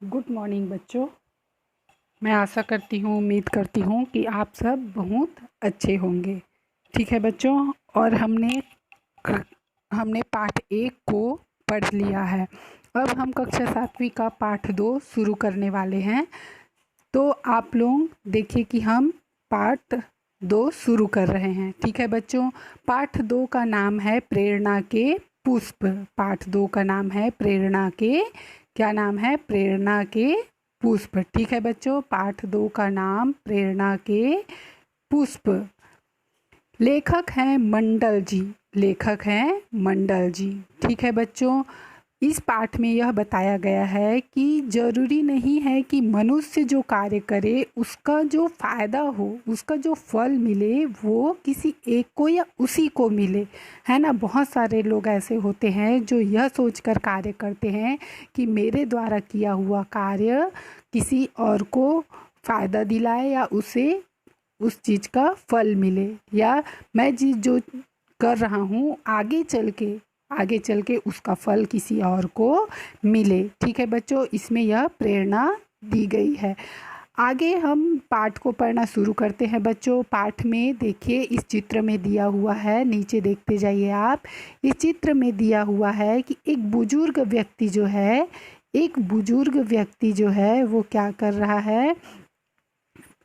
Good morning बच्चों। मैं आशा करती हूँ, उम्मीद करती हूँ कि आप सब बहुत अच्छे होंगे। ठीक है बच्चों, और हमने पाठ 1 को पढ़ लिया है। अब हम कक्षा 7वीं का पाठ 2 शुरू करने वाले हैं। तो आप लोग देखिए कि हम पाठ 2 शुरू कर रहे हैं। ठीक है बच्चों, पाठ 2 का नाम है प्रेरणा के पुष्प। पाठ 2 का नाम है प्रेरणा के, क्या नाम है? प्रेरणा के पुष्प। ठीक है बच्चों, पाठ 2 का नाम प्रेरणा के पुष्प। लेखक हैं मंडल जी। लेखक हैं मंडल जी। ठीक है बच्चों, इस पाठ में यह बताया गया है कि जरूरी नहीं है कि मनुष्य जो कार्य करे उसका जो फायदा हो, उसका जो फल मिले वो किसी एक को या उसी को मिले, है ना। बहुत सारे लोग ऐसे होते हैं जो यह सोचकर कार्य करते हैं कि मेरे द्वारा किया हुआ कार्य किसी और को फ़ायदा दिलाए या उसे उस चीज़ का फल मिले, या मैं जो कर रहा हूँ आगे चल के उसका फल किसी और को मिले। ठीक है बच्चों, इसमें यह प्रेरणा दी गई है। आगे हम पाठ को पढ़ना शुरू करते हैं बच्चों। पाठ में देखिए, इस चित्र में दिया हुआ है, नीचे देखते जाइए आप। इस चित्र में दिया हुआ है कि एक बुजुर्ग व्यक्ति जो है वो क्या कर रहा है?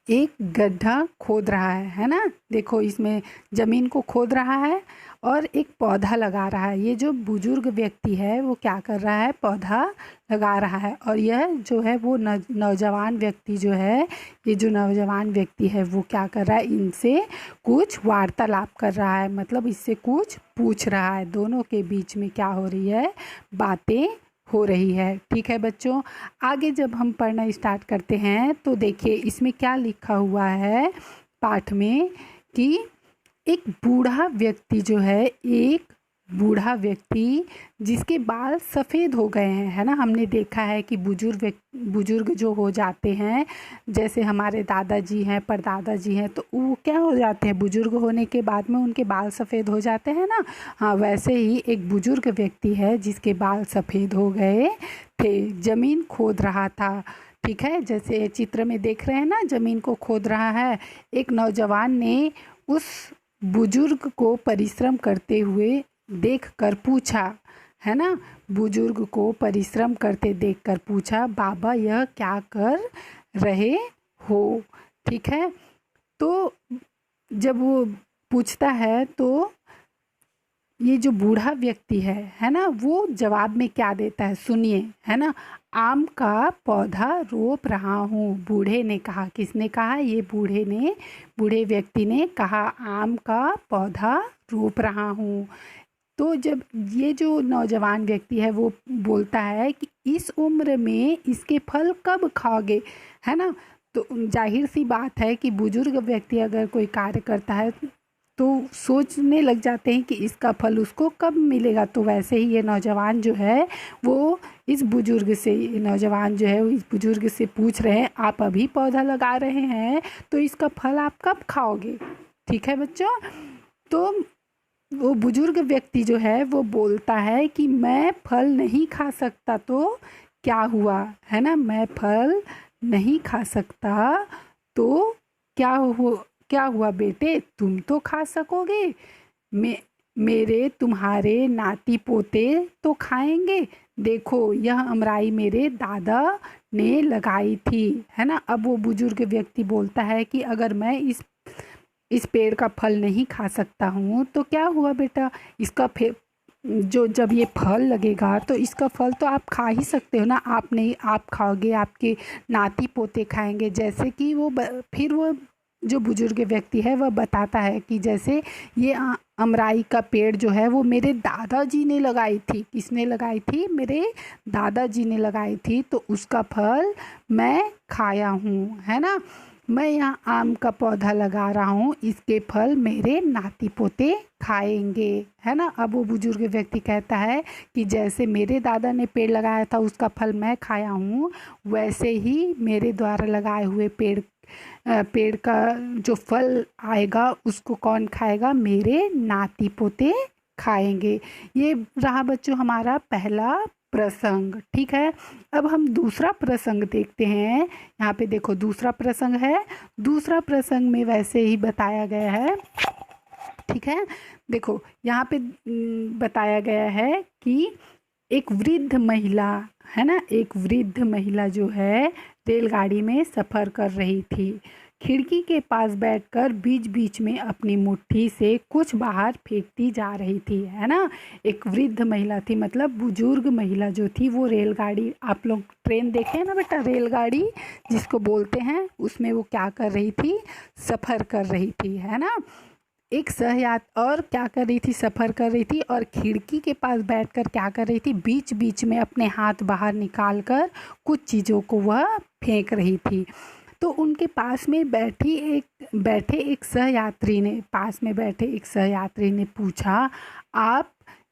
एक गड्ढा खोद रहा है ना। देखो, इसमें ज़मीन को खोद रहा है और एक पौधा लगा रहा है। ये जो बुजुर्ग व्यक्ति है वो क्या कर रहा है? पौधा लगा रहा है। और यह जो है वो नौजवान व्यक्ति जो है, ये जो नौजवान व्यक्ति है वो क्या कर रहा है? इनसे कुछ वार्तालाप कर रहा है, मतलब इससे कुछ पूछ रहा है। दोनों के बीच में क्या हो रही है? बातें हो रही है। ठीक है बच्चों, आगे जब हम पढ़ना स्टार्ट करते हैं तो देखिए इसमें क्या लिखा हुआ है पाठ में कि एक बूढ़ा व्यक्ति जिसके बाल सफ़ेद हो गए हैं, है ना। हमने देखा है कि बुजुर्ग जो हो जाते हैं, जैसे हमारे दादाजी हैं, परदादाजी हैं, तो वो क्या हो जाते हैं? बुजुर्ग होने के बाद में उनके बाल सफ़ेद हो जाते हैं ना। हाँ, वैसे ही एक बुजुर्ग व्यक्ति है जिसके बाल सफ़ेद हो गए थे, ज़मीन खोद रहा था। ठीक है, जैसे चित्र में देख रहे हैं ना, ज़मीन को खोद रहा है। एक नौजवान ने उस बुजुर्ग को परिश्रम करते हुए देखकर पूछा, है ना। बुजुर्ग को परिश्रम करते देखकर पूछा, बाबा यह क्या कर रहे हो? ठीक है, तो जब वो पूछता है तो ये जो बूढ़ा व्यक्ति है ना, वो जवाब में क्या देता है सुनिए, है ना। आम का पौधा रोप रहा हूँ, बूढ़े ने कहा। किसने कहा? ये बूढ़े व्यक्ति ने कहा, आम का पौधा रोप रहा हूँ। तो जब ये जो नौजवान व्यक्ति है वो बोलता है कि इस उम्र में इसके फल कब खाओगे, है ना। तो जाहिर सी बात है कि बुजुर्ग व्यक्ति अगर कोई कार्य करता है तो सोचने लग जाते हैं कि इसका फल उसको कब मिलेगा। तो वैसे ही ये नौजवान जो है वो इस बुजुर्ग से पूछ रहे हैं, आप अभी पौधा लगा रहे हैं तो इसका फल आप कब खाओगे? ठीक है बच्चों, तो वो बुजुर्ग व्यक्ति जो है वो बोलता है कि मैं फल नहीं खा सकता। तो क्या हुआ, है ना, मैं फल नहीं खा सकता तो क्या हुआ बेटे, तुम तो खा सकोगे। मेरे तुम्हारे नाती पोते तो खाएंगे। देखो, यह अमराई मेरे दादा ने लगाई थी, है ना। अब वो बुजुर्ग व्यक्ति बोलता है कि अगर मैं इस पेड़ का फल नहीं खा सकता हूँ तो क्या हुआ बेटा, इसका जब ये फल लगेगा तो इसका फल तो आप खा ही सकते हो ना। आप नहीं, आप खाओगे, आपके नाती पोते खाएंगे। जैसे कि फिर वो जो बुजुर्ग व्यक्ति है वह बताता है कि जैसे ये अमराई का पेड़ जो है वो मेरे दादाजी ने लगाई थी। किसने लगाई थी? मेरे दादाजी ने लगाई थी, तो उसका फल मैं खाया हूँ, है ना। मैं यहाँ आम का पौधा लगा रहा हूँ, इसके फल मेरे नाती पोते खाएंगे, है ना। अब वो बुजुर्ग व्यक्ति कहता है कि जैसे मेरे दादा ने पेड़ लगाया था उसका फल मैं खाया हूँ, वैसे ही मेरे द्वारा लगाए हुए पेड़ का जो फल आएगा उसको कौन खाएगा? मेरे नाती पोते खाएंगे। ये रहा बच्चों हमारा पहला प्रसंग। ठीक है, अब हम दूसरा प्रसंग देखते हैं। यहाँ पे देखो दूसरा प्रसंग है। दूसरा प्रसंग में वैसे ही बताया गया है। ठीक है, देखो यहाँ पे बताया गया है कि एक वृद्ध महिला है ना, एक वृद्ध महिला जो है रेलगाड़ी में सफ़र कर रही थी। खिड़की के पास बैठकर बीच बीच में अपनी मुट्ठी से कुछ बाहर फेंकती जा रही थी, है ना। एक वृद्ध महिला थी, मतलब बुजुर्ग महिला जो थी वो रेलगाड़ी, आप लोग ट्रेन देखे हैं ना बेटा, रेलगाड़ी जिसको बोलते हैं, उसमें वो क्या कर रही थी, सफ़र कर रही थी, है ना। एक और क्या कर रही थी, सफ़र कर रही थी, और खिड़की के पास बैठकर क्या कर रही थी, बीच बीच में अपने हाथ बाहर निकाल कर कुछ चीज़ों को वह फेंक रही थी। तो उनके पास में बैठे एक सहयात्री ने, पास में बैठे एक सहयात्री ने पूछा, आप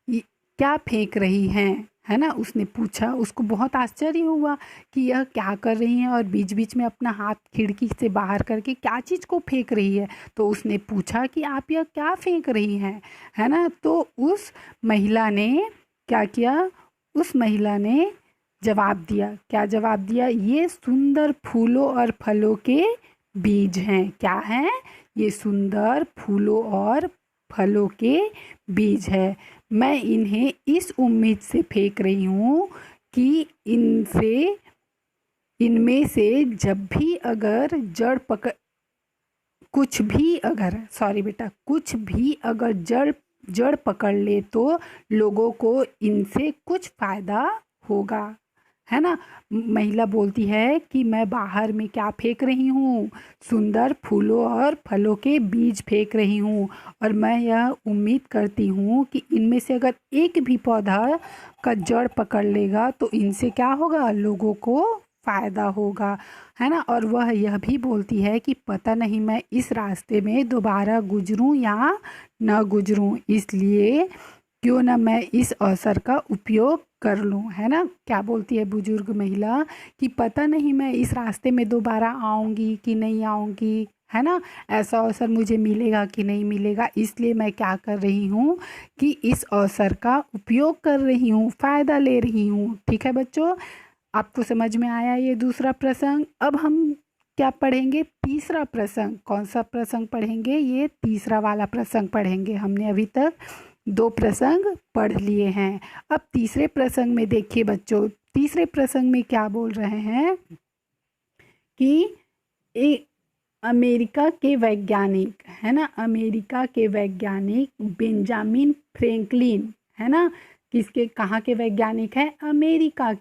क्या फेंक रही हैं, है ना। उसने पूछा, उसको बहुत आश्चर्य हुआ कि यह क्या कर रही हैं और बीच बीच में अपना हाथ खिड़की से बाहर करके क्या चीज़ को फेंक रही है। तो उसने पूछा कि आप यह क्या फेंक रही हैं, है ना। तो उस महिला ने क्या किया, उस महिला ने जवाब दिया। क्या जवाब दिया, ये सुंदर फूलों और फलों के बीज हैं। क्या हैं, ये सुंदर फूलों और फलों के बीज है। मैं इन्हें इस उम्मीद से फेंक रही हूँ कि इनमें से जब भी अगर कुछ भी अगर जड़ पकड़ ले तो लोगों को इनसे कुछ फायदा होगा, है ना। महिला बोलती है कि मैं बाहर में क्या फेंक रही हूँ, सुंदर फूलों और फलों के बीज फेंक रही हूँ, और मैं यह उम्मीद करती हूँ कि इनमें से अगर एक भी पौधा का जड़ पकड़ लेगा तो इनसे क्या होगा, लोगों को फ़ायदा होगा, है ना। और वह यह भी बोलती है कि पता नहीं मैं इस रास्ते में दोबारा गुजरूं या न गुजरूं, इसलिए क्यों ना मैं इस अवसर का उपयोग कर लूं, है ना। क्या बोलती है बुजुर्ग महिला कि पता नहीं मैं इस रास्ते में दोबारा आऊँगी कि नहीं आऊँगी, है ना, ऐसा अवसर मुझे मिलेगा कि नहीं मिलेगा, इसलिए मैं क्या कर रही हूँ कि इस अवसर का उपयोग कर रही हूँ, फ़ायदा ले रही हूँ। ठीक है बच्चों, आपको समझ में आया ये दूसरा प्रसंग। अब हम क्या पढ़ेंगे, तीसरा प्रसंग। कौन सा प्रसंग पढ़ेंगे, ये तीसरा वाला प्रसंग पढ़ेंगे। हमने अभी तक 2 प्रसंग पढ़ लिए हैं। अब तीसरे प्रसंग में देखिए बच्चों, तीसरे प्रसंग में क्या बोल रहे हैं कि एक अमेरिका के वैज्ञानिक, है ना, अमेरिका के वैज्ञानिक बेंजामिन फ्रैंकलिन, है ना, किसके, कहाँ के वैज्ञानिक हैं, अमेरिका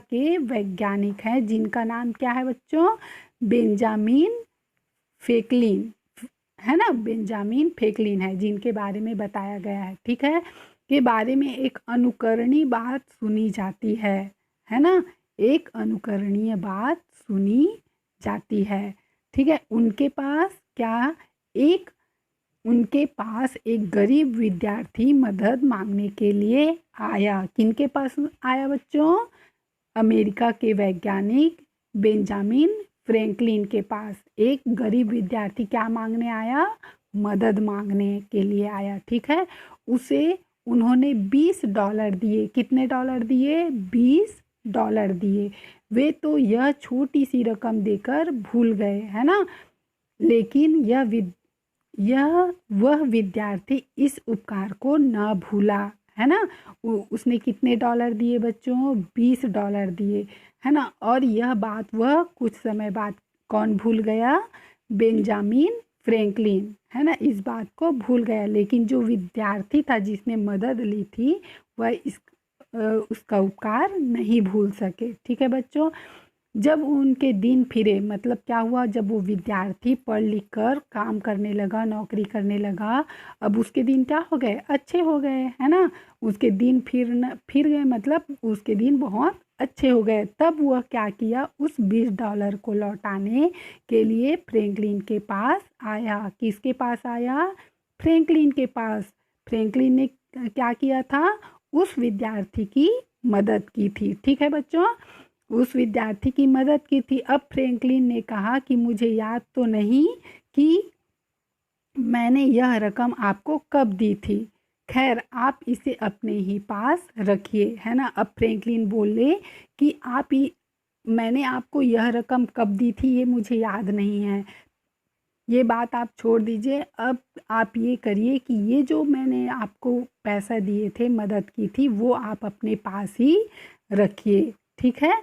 के वैज्ञानिक हैं, जिनका नाम क्या है बच्चों, बेंजामिन फ्रैंकलिन, है ना, बेंजामिन फ्रैंकलिन है, जिनके बारे में बताया गया है। ठीक है, के बारे में एक अनुकरणीय बात सुनी जाती है ना, एक अनुकरणीय बात सुनी जाती है। ठीक है, उनके पास एक गरीब विद्यार्थी मदद मांगने के लिए आया। किनके पास आया बच्चों, अमेरिका के वैज्ञानिक बेंजामिन फ्रैंकलिन के पास एक गरीब विद्यार्थी क्या मांगने आया, मदद मांगने के लिए आया। ठीक है, उसे उन्होंने $20 दिए। कितने डॉलर दिए, $20 दिए। वे तो यह छोटी सी रकम देकर भूल गए, है ना, लेकिन वह विद्यार्थी इस उपकार को न भूला, है ना। उसने कितने डॉलर दिए बच्चों, $20 दिए, है ना। और यह बात वह कुछ समय बाद कौन भूल गया, बेंजामिन फ्रैंकलिन, है ना, इस बात को भूल गया, लेकिन जो विद्यार्थी था जिसने मदद ली थी वह उसका उपकार नहीं भूल सके। ठीक है बच्चों, जब उनके दिन फिरे, मतलब क्या हुआ, जब वो विद्यार्थी पढ़ लिख कर काम करने लगा, नौकरी करने लगा, अब उसके दिन क्या हो गए, अच्छे हो गए, है ना, उसके दिन फिर गए, मतलब उसके दिन बहुत अच्छे हो गए। तब वह क्या किया, उस $20 को लौटाने के लिए फ्रैंकलिन के पास आया। किसके पास आया, फ्रैंकलिन के पास। फ्रैंकलिन ने क्या किया था, उस विद्यार्थी की मदद की थी। ठीक है बच्चों, उस विद्यार्थी की मदद की थी। अब फ्रैंकलिन ने कहा कि मुझे याद तो नहीं कि मैंने यह रकम आपको कब दी थी। खैर आप इसे अपने ही पास रखिए, है ना। अब फ्रैंकलिन बोले कि मैंने आपको यह रकम कब दी थी ये मुझे याद नहीं है, ये बात आप छोड़ दीजिए। अब आप ये करिए कि ये जो मैंने आपको पैसा दिए थे, मदद की थी, वो आप अपने पास ही रखिए, ठीक है।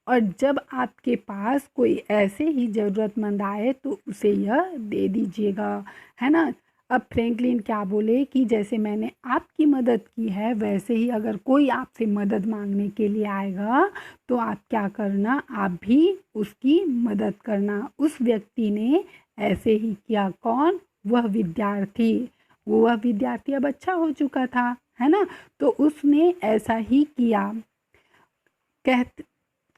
और जब आपके पास कोई ऐसे ही ज़रूरतमंद आए तो उसे यह दे दीजिएगा, है ना। अब फ्रैंकलिन क्या बोले कि जैसे मैंने आपकी मदद की है वैसे ही अगर कोई आपसे मदद मांगने के लिए आएगा तो आप क्या करना, आप भी उसकी मदद करना। उस व्यक्ति ने ऐसे ही किया। कौन? वह विद्यार्थी। वह विद्यार्थी अब अच्छा हो चुका था, है ना, तो उसने ऐसा ही किया।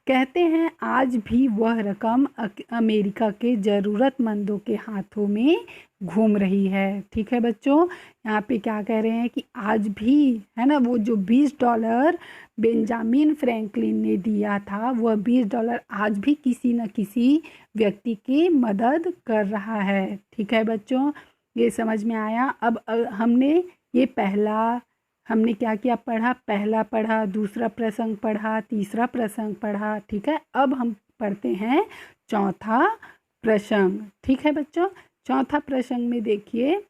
कहते हैं आज भी वह रकम अमेरिका के ज़रूरतमंदों के हाथों में घूम रही है, ठीक है बच्चों। यहाँ पे क्या कह रहे हैं कि आज भी, है ना, वो जो $20 बेंजामिन फ्रैंकलिन ने दिया था, वह $20 आज भी किसी न किसी व्यक्ति की मदद कर रहा है, ठीक है बच्चों। ये समझ में आया। अब हमने क्या किया, पहला पढ़ा, दूसरा प्रसंग पढ़ा, तीसरा प्रसंग पढ़ा, ठीक है। अब हम पढ़ते हैं चौथा प्रसंग, ठीक है बच्चों। चौथा प्रसंग में देखिए,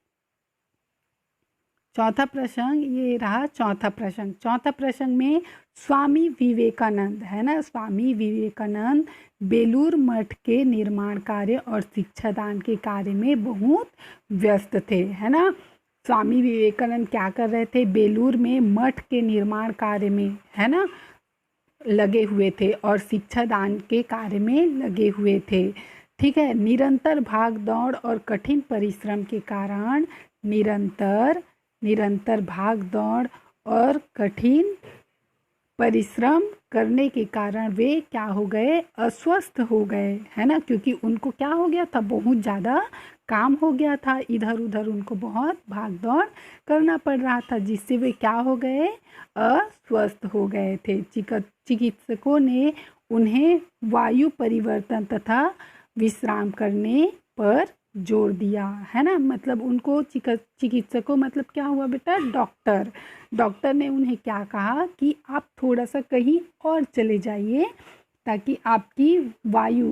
चौथा प्रसंग ये रहा। चौथा प्रसंग में स्वामी विवेकानंद, है ना, स्वामी विवेकानंद बेलूर मठ के निर्माण कार्य और शिक्षादान के कार्य में बहुत व्यस्त थे, है ना। स्वामी विवेकानंद क्या कर रहे थे? बेलूर में मठ के निर्माण कार्य में, है ना, लगे हुए थे और शिक्षादान के कार्य में लगे हुए थे, ठीक है। निरंतर भाग दौड़ और कठिन परिश्रम के कारण निरंतर भाग दौड़ और कठिन परिश्रम करने के कारण वे क्या हो गए? अस्वस्थ हो गए, है ना, क्योंकि उनको क्या हो गया था? बहुत ज़्यादा काम हो गया था, इधर उधर उनको बहुत भाग दौड़ करना पड़ रहा था, जिससे वे क्या हो गए? अस्वस्थ हो गए थे। चिकित्सकों ने उन्हें वायु परिवर्तन तथा विश्राम करने पर जोर दिया, है ना। मतलब उनको चिकित्सकों मतलब क्या हुआ बेटा? डॉक्टर ने उन्हें क्या कहा कि आप थोड़ा सा कहीं और चले जाइए ताकि आपकी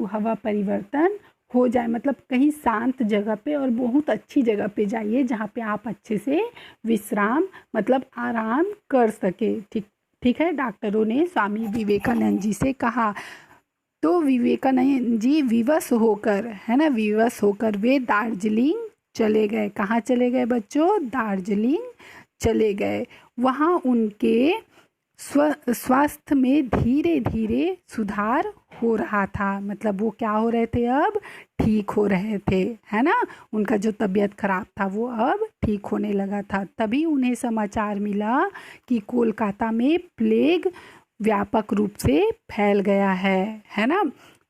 हवा परिवर्तन हो जाए। मतलब कहीं शांत जगह पे और बहुत अच्छी जगह पे जाइए जहाँ पे आप अच्छे से विश्राम मतलब आराम कर सके, ठीक है। डॉक्टरों ने स्वामी विवेकानंद जी से कहा। तो विवेकानंद जी विवश होकर वे दार्जिलिंग चले गए। कहाँ चले गए बच्चों? दार्जिलिंग चले गए। वहाँ उनके स्वास्थ्य में धीरे धीरे सुधार हो रहा था। मतलब वो क्या हो रहे थे? अब ठीक हो रहे थे, है ना। उनका जो तबीयत खराब था वो अब ठीक होने लगा था। तभी उन्हें समाचार मिला कि कोलकाता में प्लेग व्यापक रूप से फैल गया है ना।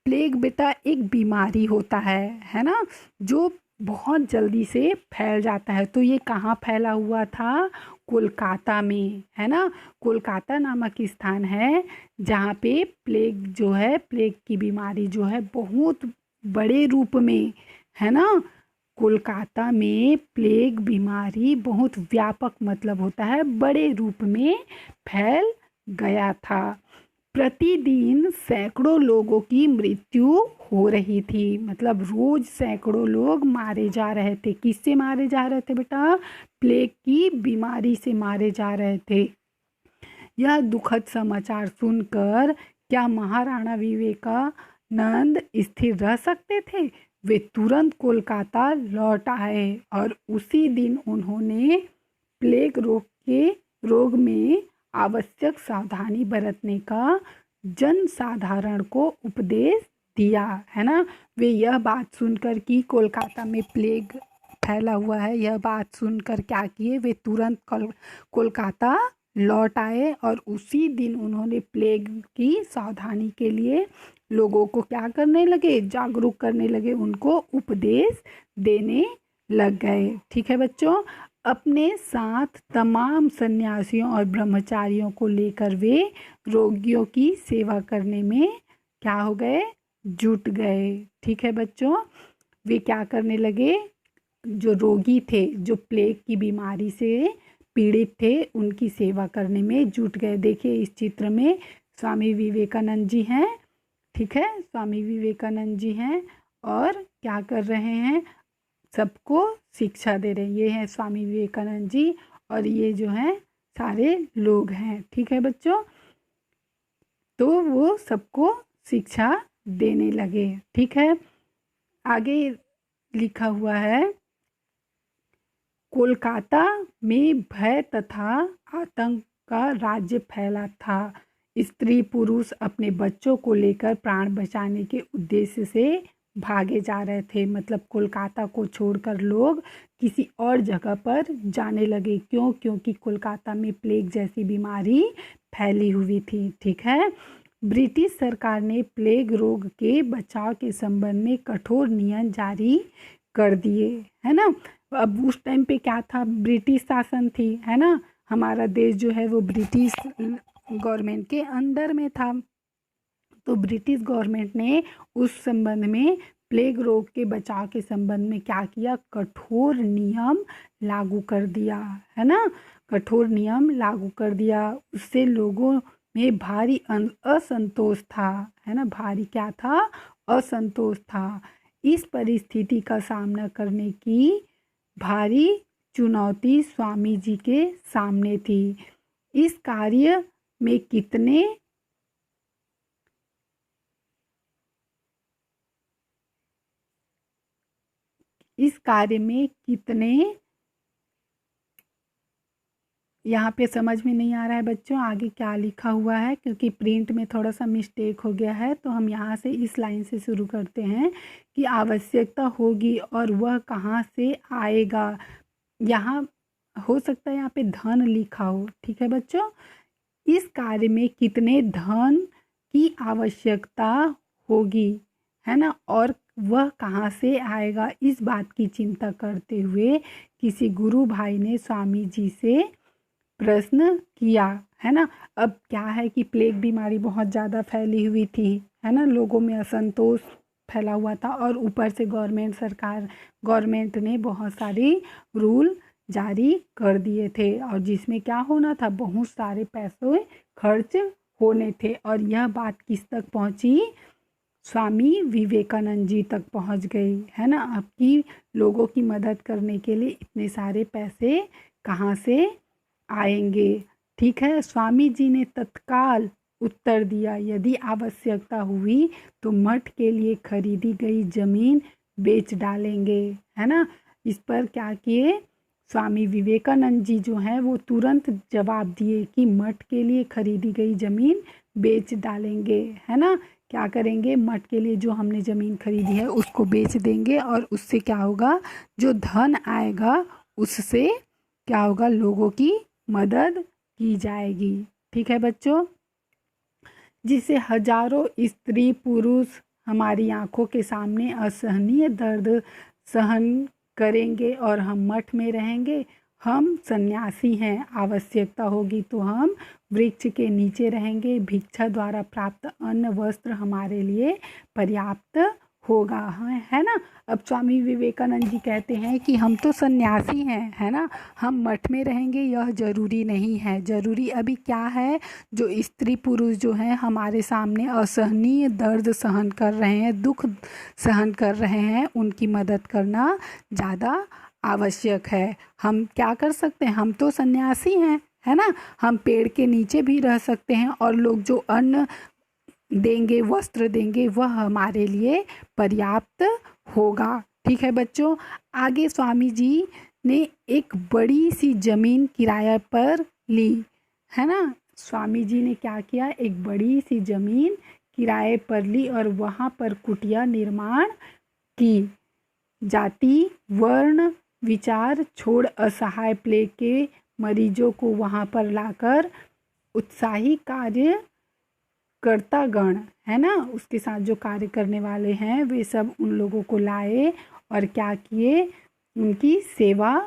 प्लेग बेटा एक बीमारी होता है ना, जो बहुत जल्दी से फैल जाता है। तो ये कहाँ फैला हुआ था? कोलकाता में, है ना। कोलकाता नामक स्थान है जहाँ पे प्लेग की बीमारी जो है बहुत बड़े रूप में, है ना। कोलकाता में प्लेग बीमारी बहुत व्यापक मतलब होता है बड़े रूप में फैल गया था। प्रतिदिन सैकड़ों लोगों की मृत्यु हो रही थी। मतलब रोज सैकड़ों लोग मारे जा रहे थे। किससे मारे जा रहे थे बेटा? प्लेग की बीमारी से मारे जा रहे थे। यह दुखद समाचार सुनकर क्या महाराणा विवेकानंद स्थिर रह सकते थे? वे तुरंत कोलकाता लौट आए और उसी दिन उन्होंने प्लेग रोग में आवश्यक सावधानी बरतने का जनसाधारण को उपदेश दिया, है ना। वे यह बात सुनकर कि कोलकाता में प्लेग फैला हुआ है, यह बात सुनकर क्या किए? वे तुरंत कोलकाता लौट आए और उसी दिन उन्होंने प्लेग की सावधानी के लिए लोगों को क्या करने लगे? जागरूक करने लगे, उनको उपदेश देने लग गए, ठीक है बच्चों। अपने साथ तमाम सन्यासियों और ब्रह्मचारियों को लेकर वे रोगियों की सेवा करने में क्या हो गए? जुट गए, ठीक है बच्चों। वे क्या करने लगे? जो रोगी थे, जो प्लेग की बीमारी से पीड़ित थे उनकी सेवा करने में जुट गए। देखिए इस चित्र में स्वामी विवेकानंद जी हैं, ठीक है, स्वामी विवेकानंद जी हैं और क्या कर रहे हैं, सबको शिक्षा दे रहे हैं। ये हैं स्वामी विवेकानंद जी और ये जो हैं सारे लोग हैं, ठीक है बच्चों। तो वो सबको शिक्षा देने लगे, ठीक है। आगे लिखा हुआ है, कोलकाता में भय तथा आतंक का राज्य फैला था। स्त्री पुरुष अपने बच्चों को लेकर प्राण बचाने के उद्देश्य से भागे जा रहे थे। मतलब कोलकाता को छोड़कर लोग किसी और जगह पर जाने लगे। क्यों? क्योंकि कोलकाता में प्लेग जैसी बीमारी फैली हुई थी, ठीक है। ब्रिटिश सरकार ने प्लेग रोग के बचाव के संबंध में कठोर नियम जारी कर दिए, है ना। अब उस टाइम पे क्या था, ब्रिटिश शासन थी, है ना। हमारा देश जो है वो ब्रिटिश गवर्नमेंट के अंदर में था। तो ब्रिटिश गवर्नमेंट ने उस संबंध में प्लेग रोग के बचाव के संबंध में क्या किया, कठोर नियम लागू कर दिया, है ना। कठोर नियम लागू कर दिया। उससे लोगों में भारी असंतोष था, है ना। भारी क्या था, असंतोष था। इस परिस्थिति का सामना करने की भारी चुनौती स्वामी जी के सामने थी। इस कार्य में कितने यहाँ पे समझ में नहीं आ रहा है बच्चों आगे क्या लिखा हुआ है, क्योंकि प्रिंट में थोड़ा सा मिस्टेक हो गया है। तो हम यहाँ से इस लाइन से शुरू करते हैं कि आवश्यकता होगी और वह कहाँ से आएगा। यहाँ हो सकता है यहाँ पे धन लिखा हो, ठीक है बच्चों। इस कार्य में कितने धन की आवश्यकता होगी, है ना, और वह कहाँ से आएगा, इस बात की चिंता करते हुए किसी गुरु भाई ने स्वामी जी से प्रश्न किया, है ना। अब क्या है कि प्लेग बीमारी बहुत ज़्यादा फैली हुई थी, है ना। लोगों में असंतोष फैला हुआ था और ऊपर से गवर्नमेंट ने बहुत सारी रूल जारी कर दिए थे और जिसमें क्या होना था, बहुत सारे पैसे खर्च होने थे। और यह बात किस तक पहुंची, स्वामी विवेकानंद जी तक पहुंच गई, है ना। अब की लोगों की मदद करने के लिए इतने सारे पैसे कहाँ से आएंगे, ठीक है। स्वामी जी ने तत्काल उत्तर दिया, यदि आवश्यकता हुई तो मठ के लिए खरीदी गई जमीन बेच डालेंगे, है ना। इस पर क्या किए, स्वामी विवेकानंद जी जो हैं वो तुरंत जवाब दिए कि मठ के लिए खरीदी गई ज़मीन बेच डालेंगे, है ना। क्या करेंगे, मठ के लिए जो हमने ज़मीन खरीदी है उसको बेच देंगे और उससे क्या होगा, जो धन आएगा उससे क्या होगा, लोगों की मदद की जाएगी, ठीक है बच्चों। जिससे हजारों स्त्री पुरुष हमारी आंखों के सामने असहनीय दर्द सहन करेंगे और हम मठ में रहेंगे। हम सन्यासी हैं, आवश्यकता होगी तो हम वृक्ष के नीचे रहेंगे। भिक्षा द्वारा प्राप्त अन्न वस्त्र हमारे लिए पर्याप्त होगा, है ना। अब स्वामी विवेकानंद जी कहते हैं कि हम तो सन्यासी हैं, है ना, हम मठ में रहेंगे यह ज़रूरी नहीं है। ज़रूरी अभी क्या है, जो स्त्री पुरुष जो हैं हमारे सामने असहनीय दर्द सहन कर रहे हैं, दुख सहन कर रहे हैं, उनकी मदद करना ज़्यादा आवश्यक है। हम क्या कर सकते हैं, हम तो सन्यासी हैं, है ना, हम पेड़ के नीचे भी रह सकते हैं और लोग जो अन्न देंगे, वस्त्र देंगे, वह हमारे लिए पर्याप्त होगा, ठीक है बच्चों। आगे स्वामी जी ने एक बड़ी सी ज़मीन किराए पर ली, है ना। स्वामी जी ने क्या किया, एक बड़ी सी ज़मीन किराए पर ली और वहाँ पर कुटिया निर्माण की। जाति वर्ण विचार छोड़ असहाय प्लेग के मरीजों को वहाँ पर लाकर उत्साही कार्य कर्तागण, है ना, उसके साथ जो कार्य करने वाले हैं वे सब उन लोगों को लाए और क्या किए, उनकी सेवा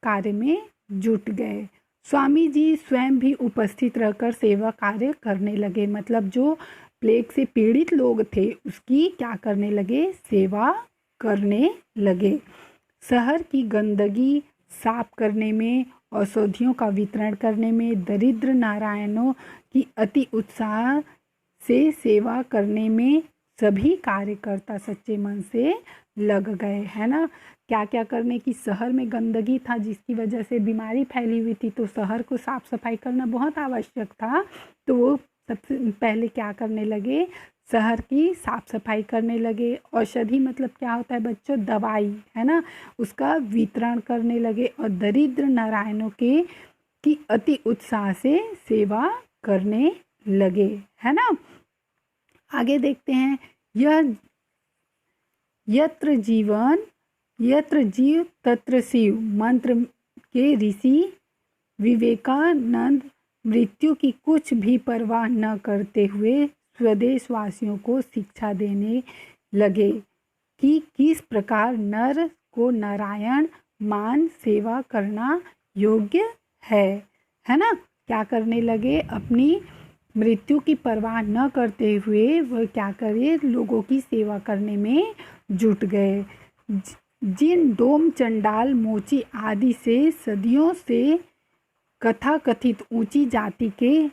कार्य में जुट गए। स्वामी जी स्वयं भी उपस्थित रहकर सेवा कार्य करने लगे। मतलब जो प्लेग से पीड़ित लोग थे उसकी क्या करने लगे, सेवा करने लगे। शहर की गंदगी साफ करने में, औषधियों का वितरण करने में, दरिद्र नारायणों की अति उत्साह से सेवा करने में सभी कार्यकर्ता सच्चे मन से लग गए, है ना। क्या क्या करने की, शहर में गंदगी था जिसकी वजह से बीमारी फैली हुई थी, तो शहर को साफ सफाई करना बहुत आवश्यक था। तो वो सबसे पहले क्या करने लगे, शहर की साफ सफाई करने लगे। औषधि मतलब क्या होता है बच्चों, दवाई, है ना, उसका वितरण करने लगे और दरिद्र नारायणों के की अति उत्साह से सेवा करने लगे, है ना। आगे देखते हैं, यह यत्र जीव तत्र शिव मंत्र के ऋषि विवेकानंद मृत्यु की कुछ भी परवाह न करते हुए स्वदेशवासियों को शिक्षा देने लगे कि किस प्रकार नर को नारायण मान सेवा करना योग्य है ना। क्या करने लगे, अपनी मृत्यु की परवाह न करते हुए वह क्या करे, लोगों की सेवा करने में जुट गए। जिन डोम, चंडाल, मोची आदि से सदियों से कथा कथित ऊंची जाति के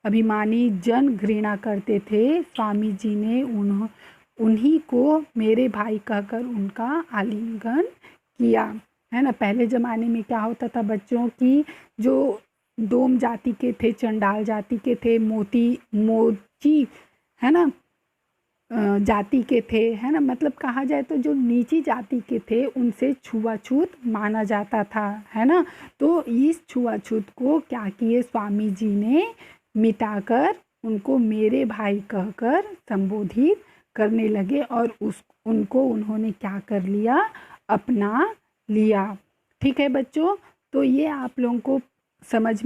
अभिमानी जन घृणा करते थे, स्वामी जी ने उन्हीं को मेरे भाई कहकर उनका आलिंगन किया, है ना। पहले ज़माने में क्या होता था बच्चों की, जो डोम जाति के थे, चंडाल जाति के थे, मोची, है ना, जाति के थे, है ना, मतलब कहा जाए तो जो नीची जाति के थे उनसे छुआछूत माना जाता था, है ना। तो इस छुआछूत को क्या किए, स्वामी जी ने मिटाकर उनको मेरे भाई कहकर संबोधित करने लगे और उनको उन्होंने क्या कर लिया, अपना लिया। ठीक है बच्चों, तो ये आप लोगों को समझ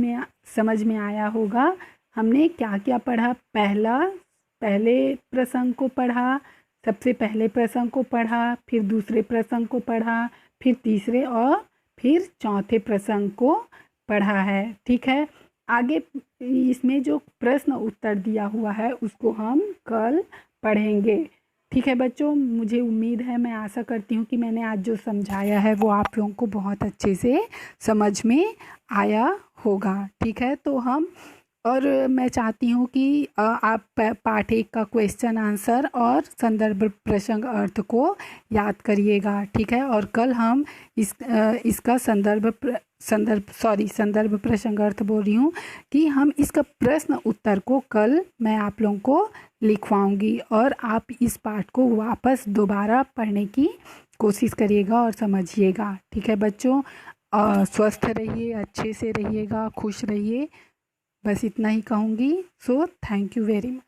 में आया होगा। हमने क्या क्या पढ़ा, पहले प्रसंग को पढ़ा, सबसे पहले प्रसंग को पढ़ा, फिर दूसरे प्रसंग को पढ़ा, फिर तीसरे और फिर चौथे प्रसंग को पढ़ा है। ठीक है, आगे इसमें जो प्रश्न उत्तर दिया हुआ है उसको हम कल पढ़ेंगे। ठीक है बच्चों, मुझे उम्मीद है, मैं आशा करती हूँ कि मैंने आज जो समझाया है वो आप लोगों को बहुत अच्छे से समझ में आया होगा। ठीक है, तो हम और मैं चाहती हूँ कि आप पाठ 1 का क्वेश्चन आंसर और संदर्भ प्रसंग अर्थ को याद करिएगा। ठीक है, और कल हम इसका संदर्भ प्रसंग अर्थ बोल रही हूँ कि हम इसका प्रश्न उत्तर को कल मैं आप लोगों को लिखवाऊंगी और आप इस पाठ को वापस दोबारा पढ़ने की कोशिश करिएगा और समझिएगा। ठीक है बच्चों, स्वस्थ रहिए, अच्छे से रहिएगा, खुश रहिए, बस इतना ही कहूँगी। So thank you very much.